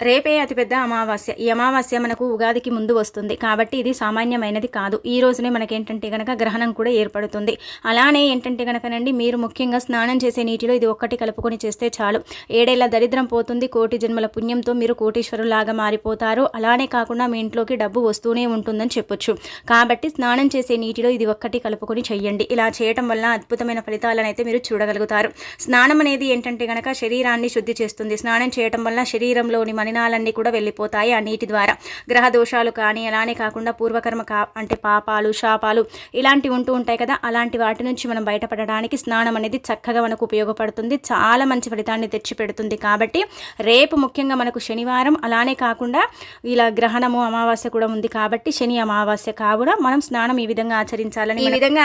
రేపే అతిపెద్ద అమావాస్య. ఈ అమావాస్య మనకు ఉగాదికి ముందు వస్తుంది కాబట్టి ఇది సామాన్యమైనది కాదు. ఈ రోజునే మనకేంటంటే గనక గ్రహణం కూడా ఏర్పడుతుంది. అలానే ఏంటంటే గనకనండి మీరు ముఖ్యంగా స్నానం చేసే నీటిలో ఇది ఒక్కటి కలుపుకొని చేస్తే చాలు. 7 ఏళ్ల దరిద్రం పోతుంది. కోటి జన్మల పుణ్యంతో మీరు కోటీశ్వరులాగా మారిపోతారు. అలానే కాకుండా మీ ఇంట్లోకి డబ్బు వస్తూనే ఉంటుందని చెప్పొచ్చు. కాబట్టి స్నానం చేసే నీటిలో ఇది ఒక్కటి కలుపుకొని చెయ్యండి. ఇలా చేయటం వల్ల అద్భుతమైన ఫలితాలను అయితే మీరు చూడగలుగుతారు. స్నానం అనేది ఏంటంటే గనక శరీరాన్ని శుద్ధి చేస్తుంది. స్నానం చేయటం వల్ల శరీరంలోని మలినాలన్నీ కూడా వెళ్ళిపోతాయి ఆ నీటి ద్వారా. గ్రహ దోషాలు కానీ అలానే కాకుండా పూర్వకర్మ అంటే పాపాలు శాపాలు ఇలాంటివి ఉంటూ ఉంటాయి కదా, అలాంటి వాటి నుంచి మనం బయటపడడానికి స్నానం అనేది చక్కగా మనకు ఉపయోగపడుతుంది. చాలా మంచి ఫలితాన్ని తెచ్చిపెడుతుంది. కాబట్టి రేపు ముఖ్యంగా మనకు శనివారం, అలానే కాకుండా ఇలా గ్రహణము అమావాస్య కూడా ఉంది కాబట్టి శని అమావాస్య కావున మనం స్నానం ఈ విధంగా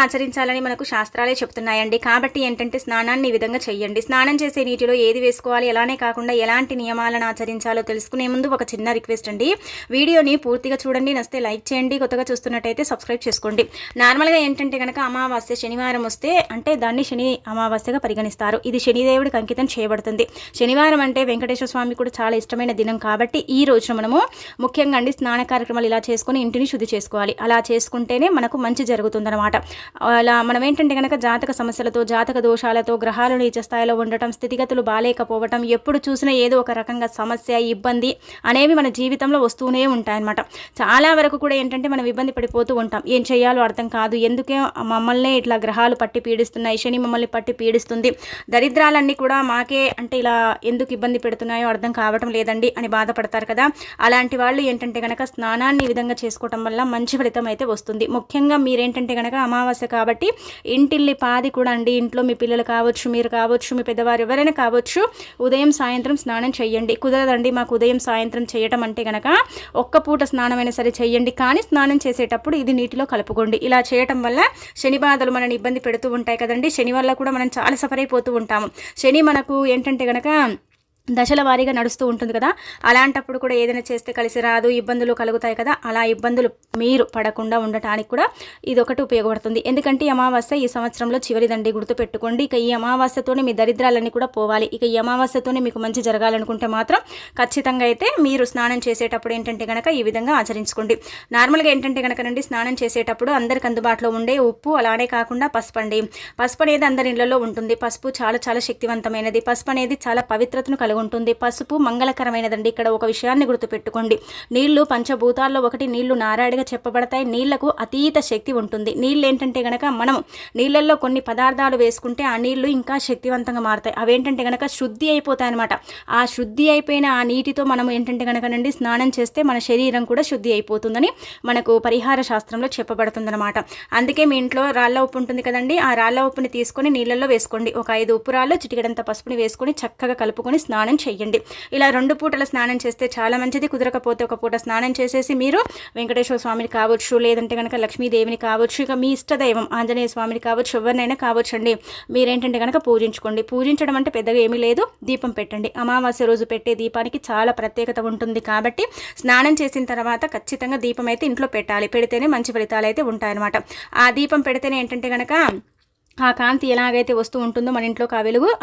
ఆచరించాలని మనకు శాస్త్రాలే చెప్తున్నాయండి. కాబట్టి ఏంటంటే స్నానాన్ని ఈ విధంగా చెయ్యండి. స్నానం చేసే నీటిలో ఏది వేసుకోవాలి, అలానే కాకుండా ఎలాంటి నియమాలను ఆచరించాలో తెలుసుకునే ముందు ఒక చిన్న రిక్వెస్ట్ అండి. వీడియోని పూర్తిగా చూడండి, నచ్చితే లైక్ చేయండి, కొత్తగా చూస్తున్నట్టయితే సబ్స్క్రైబ్ చేసుకోండి. నార్మల్గా ఏంటంటే కనుక అమావాస్య శనివారం వస్తే అంటే దాన్ని శని అమావాస్యగా పరిగణిస్తారు. ఇది శనిదేవుడికి అంకితం చేయబడుతుంది. శనివారం అంటే వెంకటేశ్వర స్వామి కూడా చాలా ఇష్టమైన దినం కాబట్టి ఈ రోజున మనము ముఖ్యంగా అండి స్నాన కార్యక్రమాలు ఇలా చేసుకుని ఇంటిని శుద్ధి చేసుకోవాలి. అలా చేసుకుంటేనే మనకు మంచి జరుగుతుందన్నమాట. అలా మనం ఏంటంటే కనుక జాతక సమస్యలతో, జాతక దోషాలతో, గ్రహాలు నీచ స్థాయిలో ఉండటం, స్థితిగతులు బాలేకపోవటం, ఎప్పుడు చూసినా ఏదో ఒక రకంగా సమస్య, ఇబ్బంది అనేవి మన జీవితంలో వస్తూనే ఉంటాయన్నమాట. చాలా వరకు కూడా ఏంటంటే మనం ఇబ్బంది పడిపోతూ ఉంటాం. ఏం చేయాలో అర్థం కాదు. ఎందుకే మమ్మల్ని ఇట్లా గ్రహాలు పట్టి పీడిస్తున్నాయి, శని మమ్మల్ని పట్టి పీడిస్తుంది, దరిద్రాలన్నీ కూడా మాకే అంటే ఇలా ఎందుకు ఇబ్బంది పెడుతున్నాయో అర్థం కావటం లేదండి అని బాధపడతారు కదా. అలాంటి వాళ్ళు ఏంటంటే కనుక స్నానాన్ని ఈ విధంగా చేసుకోవటం వల్ల మంచి ఫలితం అయితే వస్తుంది. ముఖ్యంగా మీరేంటంటే కనుక అమావాస్య కాబట్టి ఇంటిల్లి పాది కూడా అండి, ఇంట్లో మీ పిల్లలు కావచ్చు, మీరు కావచ్చు, మీ పెద్దవారు ఎవరైనా కావచ్చు, ఉదయం సాయంత్రం స్నానం చేయండి. కుదరదండి మాకు ఉదయం సాయంత్రం చేయటం అంటే గనక ఒక్క పూట స్నానమైనా సరే చేయండి, కానీ స్నానం చేసేటప్పుడు ఇది నీటిలో కలుపుకోండి. ఇలా చేయటం వల్ల శని బాధలు మనని ఇబ్బంది పెడుతూ ఉంటాయి కదండి. శని వల్ల కూడా మనం చాలా సఫర్ అయిపోతూ ఉంటాము. శని మనకు ఏంటంటే గనక దశల వారీగా నడుస్తూ ఉంటుంది కదా, అలాంటప్పుడు కూడా ఏదైనా చేస్తే కలిసి రాదు, ఇబ్బందులు కలుగుతాయి కదా. అలా ఇబ్బందులు మీరు పడకుండా ఉండటానికి కూడా ఇది ఒకటి ఉపయోగపడుతుంది. ఎందుకంటే ఈ అమావాస్య ఈ సంవత్సరంలో చివరిదండి, గుర్తుపెట్టుకోండి. ఇక ఈ అమావాస్యతోనే మీ దరిద్రాలన్నీ కూడా పోవాలి. ఇక ఈ అమావాస్యతోనే మీకు మంచి జరగాలనుకుంటే మాత్రం ఖచ్చితంగా అయితే మీరు స్నానం చేసేటప్పుడు ఏంటంటే కనుక ఈ విధంగా ఆచరించుకోండి. నార్మల్గా ఏంటంటే కనుకనండి స్నానం చేసేటప్పుడు అందరికి అందుబాటులో ఉండే ఉప్పు, అలానే కాకుండా పసుపు అండి. పసుపు అనేది అందరి ఇళ్లలో ఉంటుంది. పసుపు చాలా చాలా శక్తివంతమైనది. పసుపు అనేది చాలా పవిత్రతను కలిగి ఉంటుంది. పసుపు మంగళకరమైనదండి. ఇక్కడ ఒక విషయాన్ని గుర్తుపెట్టుకోండి. నీళ్లు పంచభూతాల్లో ఒకటి. నీళ్లు నారాడిగా చెప్పబడతాయి. నీళ్లకు అతీత శక్తి ఉంటుంది. నీళ్ళు ఏంటంటే గనక మనం నీళ్ళల్లో కొన్ని పదార్థాలు వేసుకుంటే ఆ నీళ్లు ఇంకా శక్తివంతంగా మారుతాయి. అవేంటంటే గనక శుద్ధి అయిపోతాయి అనమాట. ఆ శుద్ధి అయిపోయిన ఆ నీటితో మనం ఏంటంటే గనకనండి స్నానం చేస్తే మన శరీరం కూడా శుద్ధి అయిపోతుందని మనకు పరిహార శాస్త్రంలో చెప్పబడుతుందన్నమాట. అందుకే మీ ఇంట్లో రాళ్ళ ఉప్పు ఉంటుంది కదండి, ఆ రాళ్ళ ఉప్పుని తీసుకొని నీళ్ళల్లో వేసుకోండి. ఒక 5 ఉప్పు రాళ్ళు, చిటికెడంత పసుపుని వేసుకొని చక్కగా కలుపుకొని స్నానం చేయండి. ఇలా 2 పూటల స్నానం చేస్తే చాలా మంచిది. కుదరకపోతే ఒక పూట స్నానం చేసేసి మీరు వెంకటేశ్వర స్వామిని కావచ్చు, లేదంటే కనుక లక్ష్మీదేవిని కావచ్చు, ఇక మీ ఇష్టదైవం ఆంజనేయ స్వామిని కావచ్చు, ఎవరినైనా కావచ్చు అండి, మీరేంటంటే కనుక పూజించుకోండి. పూజించడం అంటే పెద్దగా ఏమీ లేదు, దీపం పెట్టండి. అమావాస్య రోజు పెట్టే దీపానికి చాలా ప్రత్యేకత ఉంటుంది కాబట్టి స్నానం చేసిన తర్వాత ఖచ్చితంగా దీపం అయితే ఇంట్లో పెట్టాలి. పెడితేనే మంచి ఫలితాలు అయితే ఉంటాయన్నమాట. ఆ దీపం పెడితేనే ఏంటంటే కనుక ఆ కాంతి ఎలాగైతే వస్తూ ఉంటుందో మన ఇంట్లోకి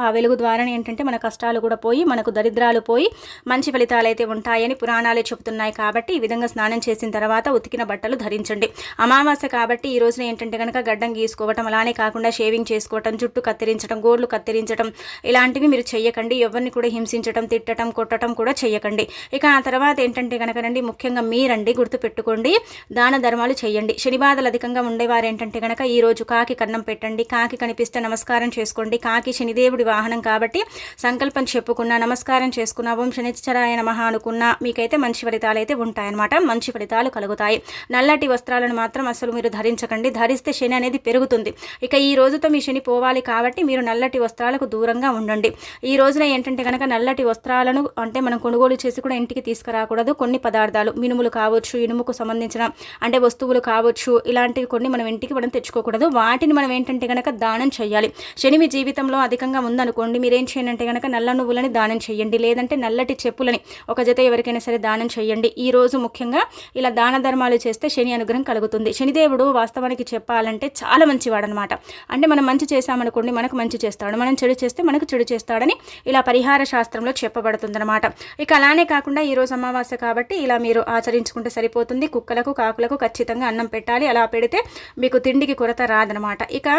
ఆ వెలుగు ద్వారానే ఏంటంటే మన కష్టాలు కూడా పోయి మనకు దరిద్రాలు పోయి మంచి ఫలితాలు అయితే ఉంటాయని పురాణాలే చెబుతున్నాయి. కాబట్టి ఈ విధంగా స్నానం చేసిన తర్వాత ఉతికిన బట్టలు ధరించండి. అమావాస్య కాబట్టి ఈ రోజున ఏంటంటే కనుక గడ్డం గీసుకోవటం, అలానే కాకుండా షేవింగ్ చేసుకోవటం, జుట్టు కత్తిరించడం, గోర్లు కత్తిరించడం ఇలాంటివి మీరు చెయ్యకండి. ఎవరిని కూడా హింసించడం, తిట్టడం, కొట్టడం కూడా చెయ్యకండి. ఇక ఆ తర్వాత ఏంటంటే కనుకనండి ముఖ్యంగా మీరండి గుర్తుపెట్టుకోండి, దాన ధర్మాలు చేయండి. శని బాధలు అధికంగా ఉండేవారు ఏంటంటే కనుక ఈ రోజు కాకి కన్నం పెట్టండి. కాకి కనిపిస్తే నమస్కారం చేసుకోండి. కాకి శనిదేవుడి వాహనం కాబట్టి సంకల్పం చెప్పుకున్నా, నమస్కారం చేసుకున్నా, ఓం శనిశ్చరాయ నమః అనుకున్నా మీకైతే మంచి ఫలితాలు అయితే ఉంటాయన్నమాట. మంచి ఫలితాలు కలుగుతాయి. నల్లటి వస్త్రాలను మాత్రం అసలు మీరు ధరించకండి. ధరిస్తే శని అనేది పెరుగుతుంది. ఇక ఈ రోజుతో మీ శని పోవాలి కాబట్టి మీరు నల్లటి వస్త్రాలకు దూరంగా ఉండండి. ఈ రోజున ఏంటంటే కనుక నల్లటి వస్త్రాలను అంటే మనం కొనుగోలు చేసి కూడా ఇంటికి తీసుకురాకూడదు. కొన్ని పదార్థాలు మినుములు కావచ్చు, ఇనుముకు సంబంధించిన అంటే వస్తువులు కావచ్చు, ఇలాంటివి కొన్ని మనం ఇంటికి తెచ్చుకోకూడదు. వాటిని మనం ఏంటంటే కనుక కనుక దానం చేయాలి. శని మీ జీవితంలో అధికంగా ఉందనుకోండి, మీరేం చేయండి అంటే కనుక నల్ల నువ్వులని దానం చేయండి, లేదంటే నల్లటి చెప్పులని ఒక జత ఎవరికైనా సరే దానం చేయండి. ఈ రోజు ముఖ్యంగా ఇలా దాన ధర్మాలు చేస్తే శని అనుగ్రహం కలుగుతుంది. శనిదేవుడు వాస్తవానికి చెప్పాలంటే చాలా మంచివాడు అనమాట. అంటే మనం మంచి చేశామనుకోండి మనకు మంచి చేస్తాడు, మనం చెడు చేస్తే మనకు చెడు చేస్తాడని ఇలా పరిహార శాస్త్రంలో చెప్పబడుతుంది అనమాట. ఇక అలానే కాకుండా ఈరోజు అమావాస్య కాబట్టి ఇలా మీరు ఆచరించుకుంటే సరిపోతుంది. కుక్కలకు కాకులకు ఖచ్చితంగా అన్నం పెట్టాలి. అలా పెడితే మీకు తిండికి కొరత రాదనమాట. ఇక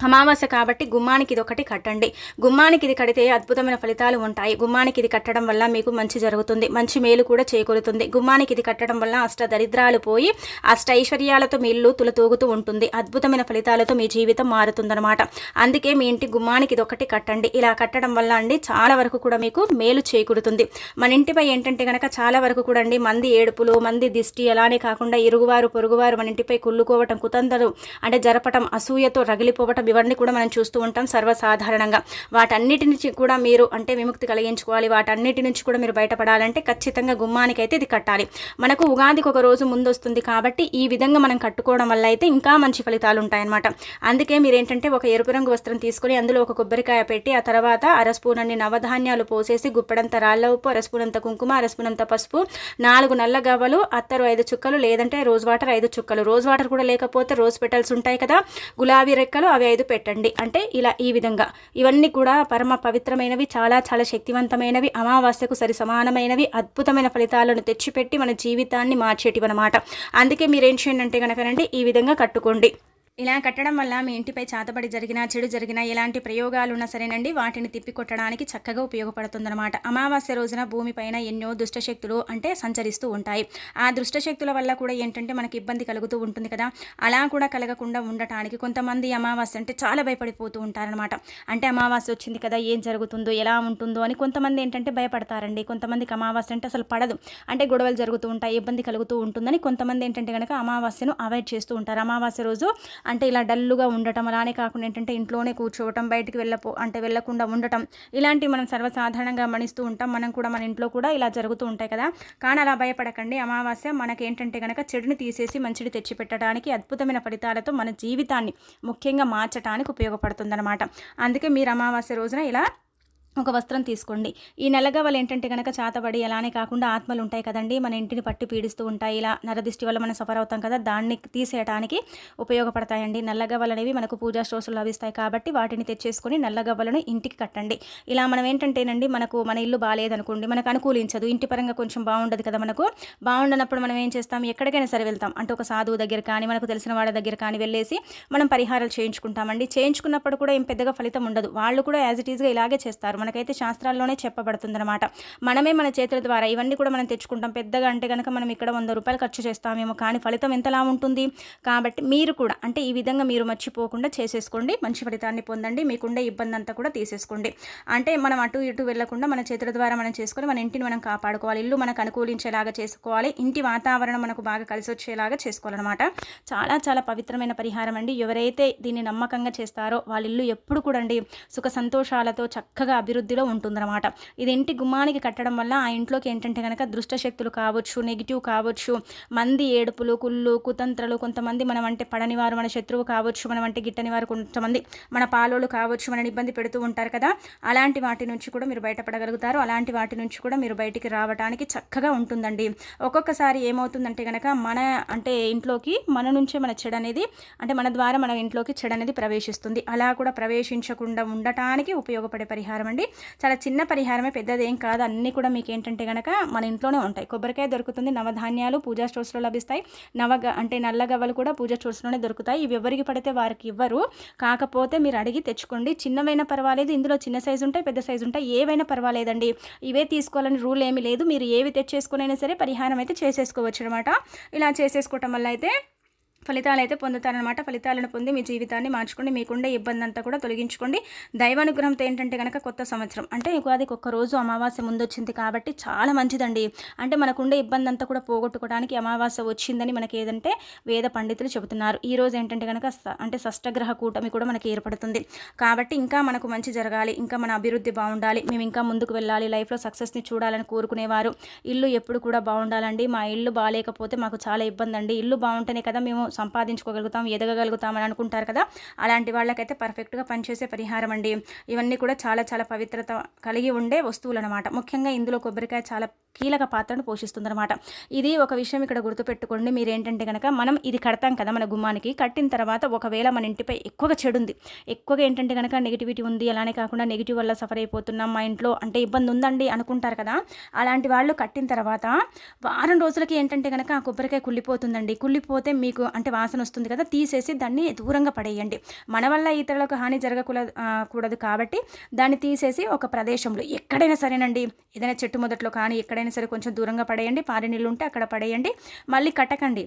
అమావాస్య కాబట్టి గుమ్మానికి ఇది ఒకటి కట్టండి. గుమ్మానికి ఇది కడితే అద్భుతమైన ఫలితాలు ఉంటాయి. గుమ్మానికి ఇది కట్టడం వల్ల మీకు మంచి జరుగుతుంది, మంచి మేలు కూడా చేకూరుతుంది. గుమ్మానికి ఇది కట్టడం వల్ల అష్ట దరిద్రాలు పోయి అష్ట ఐశ్వర్యాలతో మీ ఇల్లు తులతూగుతూ ఉంటుంది. అద్భుతమైన ఫలితాలతో మీ జీవితం మారుతుందన్నమాట. అందుకే మీ ఇంటి గుమ్మానికి ఇది ఒకటి కట్టండి. ఇలా కట్టడం వల్ల అండి చాలా వరకు కూడా మీకు మేలు చేకూరుతుంది. మన ఇంటిపై ఏంటంటే కనుక చాలా వరకు కూడా అండి మంది ఏడుపులు, మంది దిష్టి, అలానే కాకుండా ఇరుగువారు పొరుగువారు మన ఇంటిపై కుళ్ళుకోవటం, కుతంత్రాలు అంటే జరపటం, అసూయతో రగిలిపోవటం, ఇవన్నీ కూడా మనం చూస్తూ ఉంటాం సర్వసాధారణంగా. వాటన్నిటి నుంచి కూడా మీరు అంటే విముక్తి కలిగించుకోవాలి. వాటన్నిటి నుంచి కూడా మీరు బయటపడాలంటే ఖచ్చితంగా గుమ్మానికి అయితే ఇది కట్టాలి. మనకు ఉగాదికి ఒక రోజు ముందు వస్తుంది కాబట్టి ఈ విధంగా మనం కట్టుకోవడం వల్ల అయితే ఇంకా మంచి ఫలితాలు ఉంటాయన్నమాట. అందుకే మీరు ఏంటంటే ఒక ఎరుపు రంగు వస్త్రం తీసుకొని అందులో ఒక కొబ్బరికాయ పెట్టి ఆ తర్వాత అరస్పూనన్ని నవధాన్యాలు పోసేసి గుప్పెడంత రాళ్ళ ఉప్పు, అరస్పూనంత కుంకుమ, అరస్పూనంత పసుపు, 4 నల్ల గవ్వలు, అత్తరు 5 చుక్కలు, లేదంటే రోజ్ వాటర్ 5 చుక్కలు, రోజ్ వాటర్ కూడా లేకపోతే రోజ్ పెటల్స్ ఉంటాయి కదా, గులాబీ రెక్కలు అవి 5 పెట్టండి. అంటే ఇలా ఈ విధంగా ఇవన్నీ కూడా పరమ పవిత్రమైనవి, చాలా చాలా శక్తివంతమైనవి, అమావాస్యకు సరి సమానమైనవి, అద్భుతమైన ఫలితాలను తెచ్చిపెట్టి మన జీవితాన్ని మార్చేటివి అనమాట. అందుకే మీరేం చేయండి అంటే కనుకనండి ఈ విధంగా కట్టుకోండి. ఇలా కట్టడం వల్ల మీ ఇంటిపై చాతబడి జరిగినా, చెడు జరిగినా, ఎలాంటి ప్రయోగాలు ఉన్నా సరేనండి వాటిని తిప్పికొట్టడానికి చక్కగా ఉపయోగపడుతుందన్నమాట. అమావాస్య రోజున భూమిపైన ఎన్నో దుష్టశక్తులు అంటే సంచరిస్తూ ఉంటాయి. ఆ దుష్టశక్తుల వల్ల కూడా ఏంటంటే మనకి ఇబ్బంది కలుగుతూ ఉంటుంది కదా. అలా కూడా కలగకుండా ఉండటానికి కొంతమంది అమావాస్య అంటే చాలా భయపడిపోతూ ఉంటారనమాట. అంటే అమావాస్య వచ్చింది కదా, ఏం జరుగుతుందో, ఎలా ఉంటుందో అని కొంతమంది ఏంటంటే భయపడతారండి. కొంతమందికి అమావాస్య అంటే అసలు పడదు, అంటే గొడవలు జరుగుతూ ఉంటాయి, ఇబ్బంది కలుగుతూ ఉంటుందని కొంతమంది ఏంటంటే కనుక అమావాస్యను అవాయిడ్ చేస్తూ ఉంటారు. అమావాస్య రోజు అంటే ఇలా డల్లుగా ఉండటం, అలానే కాకుండా ఏంటంటే ఇంట్లోనే కూర్చోవటం, బయటికి వెళ్ళకుండా ఉండటం, ఇలాంటివి మనం సర్వసాధారణంగా గమనిస్తూ ఉంటాం. మనం కూడా మన ఇంట్లో కూడా ఇలా జరుగుతూ ఉంటాయి కదా. కానీ అలా భయపడకండి. అమావాస్య మనకేంటంటే కనుక చెడుని తీసేసి మంచిని తెచ్చిపెట్టడానికి, అద్భుతమైన ఫలితాలతో మన జీవితాన్ని ముఖ్యంగా మార్చడానికి ఉపయోగపడుతుందన్నమాట. అందుకే మీరు అమావాస్య రోజున ఇలా ఒక వస్త్రం తీసుకోండి. ఈ నల్లగవ్వలు ఏంటంటే కనుక చాతబడి అలానే కాకుండా ఆత్మలు ఉంటాయి కదండి, మన ఇంటిని పట్టి పీడిస్తూ ఉంటాయి. ఇలా నరదిష్టి వల్ల మనం సఫర్ అవుతాం కదా, దాన్ని తీసేయడానికి ఉపయోగపడతాయండి. నల్లగవ్వలు అనేవి మనకు పూజా స్టోర్స్లో లభిస్తాయి కాబట్టి వాటిని తెచ్చేసుకొని నల్లగవ్వలను ఇంటికి కట్టండి. ఇలా మనం ఏంటంటేనండి మనకు మన ఇల్లు బాగాలేదనుకోండి, మనకు అనుకూలించదు, ఇంటి పరంగా కొంచెం బాగుండదు కదా, మనకు బాగుండనప్పుడు మనం ఏం చేస్తాం, ఎక్కడికైనా సరే వెళ్తాం. అంటే ఒక సాధువు దగ్గర కానీ మనకు తెలిసిన వాళ్ళ దగ్గర కానీ వెళ్ళేసి మనం పరిహారాలు చేయించుకుంటామండి. చేయించుకున్నప్పుడు కూడా ఏం పెద్దగా ఫలితం ఉండదు, వాళ్ళు కూడా యాజ్ ఇట్ ఈజ్గా ఇలాగే చేస్తారు. మనకైతే శాస్త్రాల్లోనే చెప్పబడుతుందన్నమాట. మనమే మన చేతుల ద్వారా ఇవన్నీ కూడా మనం తెచ్చుకుంటాం. పెద్దగా అంటే కనుక మనం ఇక్కడ 100 రూపాయలు ఖర్చు చేస్తామేమో, కానీ ఫలితం ఎంతలా ఉంటుంది. కాబట్టి మీరు కూడా అంటే ఈ విధంగా మీరు మర్చిపోకుండా చేసేసుకోండి, మంచి ఫలితాన్ని పొందండి, మీకుండే ఇబ్బంది అంతా కూడా తీసేసుకోండి. అంటే మనం అటు ఇటు వెళ్లకుండా మన చేతుల ద్వారా మనం చేసుకొని మన ఇంటిని మనం కాపాడుకోవాలి. ఇల్లు మనకు అనుకూలించేలాగా చేసుకోవాలి, ఇంటి వాతావరణం మనకు బాగా కలిసి వచ్చేలాగా చేసుకోవాలన్నమాట. చాలా చాలా పవిత్రమైన పరిహారం అండి. ఎవరైతే దీన్ని నమ్మకంగా చేస్తారో వాళ్ళ ఇల్లు ఎప్పుడు కూడా అండి సుఖ సంతోషాలతో చక్కగా అభివృద్ధిలో ఉంటుందన్నమాట. ఇది ఇంటి గుమ్మానికి కట్టడం వల్ల ఆ ఇంట్లోకి ఏంటంటే కనుక దృష్ట శక్తులు కావచ్చు, నెగిటివ్ కావచ్చు, మంది ఏడుపులు, కుళ్ళు, కుతంత్రలు, కొంతమంది మనం అంటే పడని వారు మన శత్రువు కావచ్చు, మనం అంటే గిట్టని వారు కొంతమంది మన పాలోళ్ళు కావచ్చు, మనని ఇబ్బంది పెడుతూ ఉంటారు కదా, అలాంటి వాటి నుంచి కూడా మీరు బయటపడగలుగుతారు. అలాంటి వాటి నుంచి కూడా మీరు బయటికి రావడానికి చక్కగా ఉంటుందండి. ఒక్కొక్కసారి ఏమవుతుందంటే కనుక మన అంటే ఇంట్లోకి మన నుంచే మన చెడు అనేది అంటే మన ద్వారా మన ఇంట్లోకి చెడు అనేది ప్రవేశిస్తుంది. అలా కూడా ప్రవేశించకుండా ఉండటానికి ఉపయోగపడే పరిహారం అండి. చాలా చిన్న పరిహారమే, పెద్దదేం కాదు. అన్నీ కూడా మీకు ఏంటంటే కనుక మన ఇంట్లోనే ఉంటాయి. కొబ్బరికాయ దొరుకుతుంది, నవధాన్యాలు పూజా స్టోర్స్లో లభిస్తాయి, అంటే నల్లగవ్వలు కూడా పూజా స్టోర్స్లోనే దొరుకుతాయి. ఇవి ఎవరికి పడితే వారికి ఇవ్వరు, కాకపోతే మీరు అడిగి తెచ్చుకోండి. చిన్నవైనా పర్వాలేదు, ఇందులో చిన్న సైజు ఉంటాయి, పెద్ద సైజు ఉంటాయి, ఏవైనా పర్వాలేదండి. ఇవే తీసుకోవాలని రూల్ ఏమీ లేదు. మీరు ఏవి తెచ్చేసుకునైనా సరే పరిహారం అయితే చేసేసుకోవచ్చు అనమాట. ఇలా చేసేసుకోవటం వల్ల అయితే ఫలితాలు అయితే పొందుతారనమాట. ఫలితాలను పొంది మీ జీవితాన్ని మార్చుకోండి, మీకుండే ఇబ్బంది అంతా కూడా తొలగించుకోండి. దైవానుగ్రహంతో ఏంటంటే కనుక కొత్త సంవత్సరం అంటే ఉగాదికి ఒక్క రోజు అమావాస్య ముందు వచ్చింది కాబట్టి చాలా మంచిదండి. అంటే మనకుండే ఇబ్బంది అంతా కూడా పోగొట్టుకోవడానికి అమావాస్య వచ్చిందని మనకి ఏదంటే వేద పండితులు చెబుతున్నారు. ఈ రోజు ఏంటంటే కనుక అంటే షష్టగ్రహ కూటమి కూడా మనకి ఏర్పడుతుంది కాబట్టి ఇంకా మనకు మంచి జరగాలి, ఇంకా మన అభివృద్ధి బాగుండాలి, మేము ఇంకా ముందుకు వెళ్ళాలి, లైఫ్లో సక్సెస్ని చూడాలని కోరుకునేవారు ఇల్లు ఎప్పుడు కూడా బాగుండాలండి. మా ఇల్లు బాగాలేకపోతే మాకు చాలా ఇబ్బంది అండి, ఇల్లు బాగుంటేనే కదా మేము సంపాదించుకోగలుగుతాం, ఎదగగలుగుతాం అని అనుకుంటారు కదా, అలాంటి వాళ్ళకైతే పర్ఫెక్ట్గా పనిచేసే పరిహారం అండి. ఇవన్నీ కూడా చాలా చాలా పవిత్రత కలిగి ఉండే వస్తువులు అనమాట. ముఖ్యంగా ఇందులో కొబ్బరికాయ చాలా కీలక పాత్రను పోషిస్తుందన్నమాట. ఇది ఒక విషయం ఇక్కడ గుర్తుపెట్టుకోండి. మీరేంటంటే కనుక మనం ఇది కడతాం కదా మన గుమ్మానికి, కట్టిన తర్వాత ఒకవేళ మన ఇంటిపై ఎక్కువగా చెడు ఉంది, ఎక్కువగా ఏంటంటే కనుక నెగిటివిటీ ఉంది, అలానే కాకుండా నెగిటివ్ వల్ల సఫర్ అయిపోతున్నాం, మా ఇంట్లో అంటే ఇబ్బంది ఉందండి అనుకుంటారు కదా, అలాంటి వాళ్ళు కట్టిన తర్వాత వారం రోజులకి ఏంటంటే కనుక ఆ కొబ్బరికాయ కుళ్ళిపోతుందండి. కుళ్ళిపోతే మీకు అంటే వాసన వస్తుంది కదా, తీసేసి దాన్ని దూరంగా పడేయండి. మన వల్ల ఇతరులకు హాని జరగకూడదు కాబట్టి దాన్ని తీసేసి ఒక ప్రదేశంలో ఎక్కడైనా సరేనండి, ఏదైనా చెట్టు మొదట్లో కానీ ఎక్కడైనా సరే కొంచెం దూరంగా పడేయండి. పారి నీళ్ళు ఉంటే అక్కడ పడేయండి. మళ్ళీ కట్టకండి.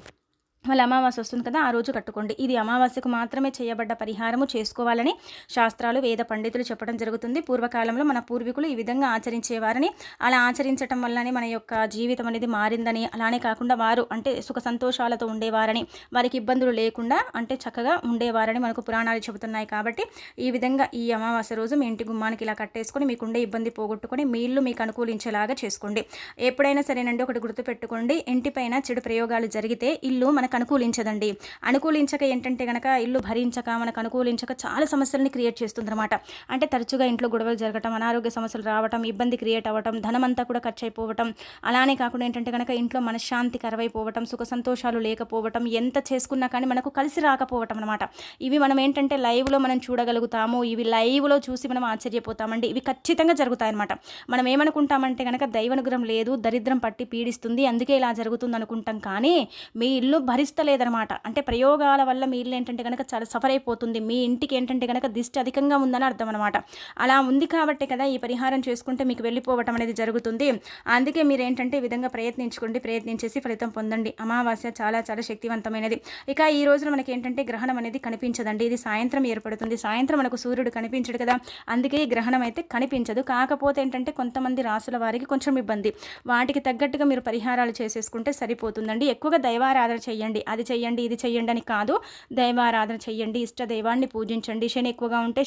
మళ్ళీ అమావాస్య వస్తుంది కదా, ఆ రోజు కట్టుకోండి. ఇది అమావాస్యకు మాత్రమే చేయబడ్డ పరిహారము, చేసుకోవాలని శాస్త్రాలు వేద పండితులు చెప్పడం జరుగుతుంది. పూర్వకాలంలో మన పూర్వీకులు ఈ విధంగా ఆచరించేవారని, అలా ఆచరించడం వల్లనే మన యొక్క జీవితం అనేది మారిందని, అలానే కాకుండా వారు అంటే సుఖ సంతోషాలతో ఉండేవారని, వారికి ఇబ్బందులు లేకుండా అంటే చక్కగా ఉండేవారని మనకు పురాణాలు చెబుతున్నాయి. కాబట్టి ఈ విధంగా ఈ అమావాస్య రోజు మీ ఇంటి గుమ్మానికి ఇలా కట్టేసుకొని మీకుండే ఇబ్బంది పోగొట్టుకొని మీ ఇల్లు మీకు అనుకూలించేలాగా చేసుకోండి. ఎప్పుడైనా సరేనండి ఒకటి గుర్తుపెట్టుకోండి, ఇంటిపైన చెడు ప్రయోగాలు జరిగితే ఇల్లు మనకు అనుకూలించదండి. అనుకూలించక ఏంటంటే కనుక ఇల్లు భరించక మనకు అనుకూలించక చాలా సమస్యలని క్రియేట్ చేస్తుంది అనమాట. అంటే తరచుగా ఇంట్లో గొడవలు జరగటం, అనారోగ్య సమస్యలు రావటం, ఇబ్బంది క్రియేట్ అవ్వటం, ధనమంతా కూడా ఖర్చు అయిపోవటం, అలానే కాకుండా ఏంటంటే కనుక ఇంట్లో మనశ్శాంతి కరవైపోవటం, సుఖ సంతోషాలు లేకపోవటం, ఎంత చేసుకున్నా కానీ మనకు కలిసి రాకపోవటం అనమాట. ఇవి మనం ఏంటంటే లైవ్లో మనం చూడగలుగుతాము. ఇవి లైవ్లో చూసి మనం ఆశ్చర్యపోతామండి. ఇవి ఖచ్చితంగా జరుగుతాయన్నమాట. మనం ఏమనుకుంటామంటే కనుక దైవానుగ్రహం లేదు, దరిద్రం పట్టి పీడిస్తుంది, అందుకే ఇలా జరుగుతుంది అనుకుంటాం. కానీ మీ ఇల్లు భరిస్తలేదనమాట. అంటే ప్రయోగాల వల్ల మీ ఇల్లు ఏంటంటే కనుక చాలా సఫర్ అయిపోతుంది. మీ ఇంటికి ఏంటంటే కనుక దిష్టి అధికంగా ఉందని అర్థం అనమాట. అలా ఉంది కాబట్టి కదా ఈ పరిహారం చేసుకుంటే మీకు వెళ్ళిపోవటం అనేది జరుగుతుంది. అందుకే మీరు ఏంటంటే ఈ విధంగా ప్రయత్నించేసి ఫలితం పొందండి. అమావాస్య చాలా చాలా శక్తివంతమైనది. ఇక ఈ రోజున మనకి ఏంటంటే గ్రహణం అనేది కనిపించదండి. ఇది సాయంత్రం ఏర్పడుతుంది. సాయంత్రం మనకు సూర్యుడు కనిపించడు కదా, అందుకే ఈ గ్రహణం అయితే కనిపించదు. కాకపోతే ఏంటంటే కొంతమంది రాసుల వారికి కొంచెం ఇబ్బంది, వాటికి తగ్గట్టుగా మీరు పరిహారాలు చేసేసుకుంటే సరిపోతుందండి. ఎక్కువగా దైవారాధన చెయ్యండి. అది చెయ్యండి ఇది చెయ్యండి అని కాదు, దైవారాధన చెయ్యండి. ఇష్ట దైవాన్ని పూజించండి. శని ఎక్కువగా ఉంటే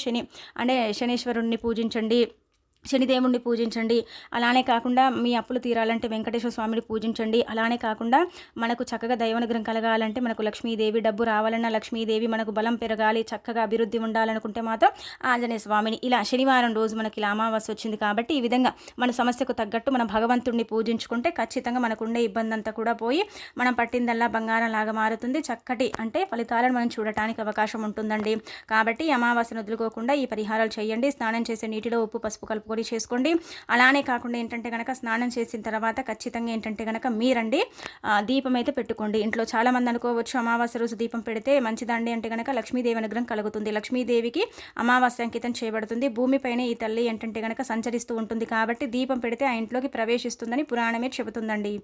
శనీశ్వరుణ్ణి పూజించండి, శనిదేవుణ్ణి పూజించండి. అలానే కాకుండా మీ అప్పులు తీరాలంటే వెంకటేశ్వర స్వామిని పూజించండి. అలానే కాకుండా మనకు చక్కగా దైవానుగ్రహం కలగాలంటే, మనకు లక్ష్మీదేవి, డబ్బు రావాలన్నా లక్ష్మీదేవి, మనకు బలం పెరగాలి, చక్కగా అభివృద్ధి ఉండాలనుకుంటే మాత్రం ఆంజనేయ స్వామిని. ఇలా శనివారం రోజు మనకి ఇలా అమావాస్య వచ్చింది కాబట్టి ఈ విధంగా మన సమస్యకు తగ్గట్టు మన భగవంతుడిని పూజించుకుంటే ఖచ్చితంగా మనకుండే ఇబ్బంది అంతా కూడా పోయి మనం పట్టిందల్లా బంగారం లాగా మారుతుంది. చక్కటి అంటే ఫలితాలను మనం చూడటానికి అవకాశం ఉంటుందండి. కాబట్టి అమావాస్యను వదులుకోకుండా ఈ పరిహారాలు చేయండి. స్నానం చేసే నీటిలో ఉప్పు పసుపు కలుపుకొని చేసుకోండి. అలానే కాకుండా ఏంటంటే కనుక స్నానం చేసిన తర్వాత ఖచ్చితంగా ఏంటంటే కనుక మీరండి దీపం అయితే పెట్టుకోండి. ఇంట్లో చాలామంది అనుకోవచ్చు అమావాస్య రోజు దీపం పెడితే మంచిదండి అంటే కనుక లక్ష్మీదేవి అనుగ్రహం కలుగుతుంది. లక్ష్మీదేవికి అమావాస్య అంకితం చేయబడుతుంది. భూమిపైన ఈ తల్లి ఏంటంటే కనుక సంచరిస్తూ ఉంటుంది కాబట్టి దీపం పెడితే ఆ ఇంట్లోకి ప్రవేశిస్తుందని పురాణమే చెబుతుందండి.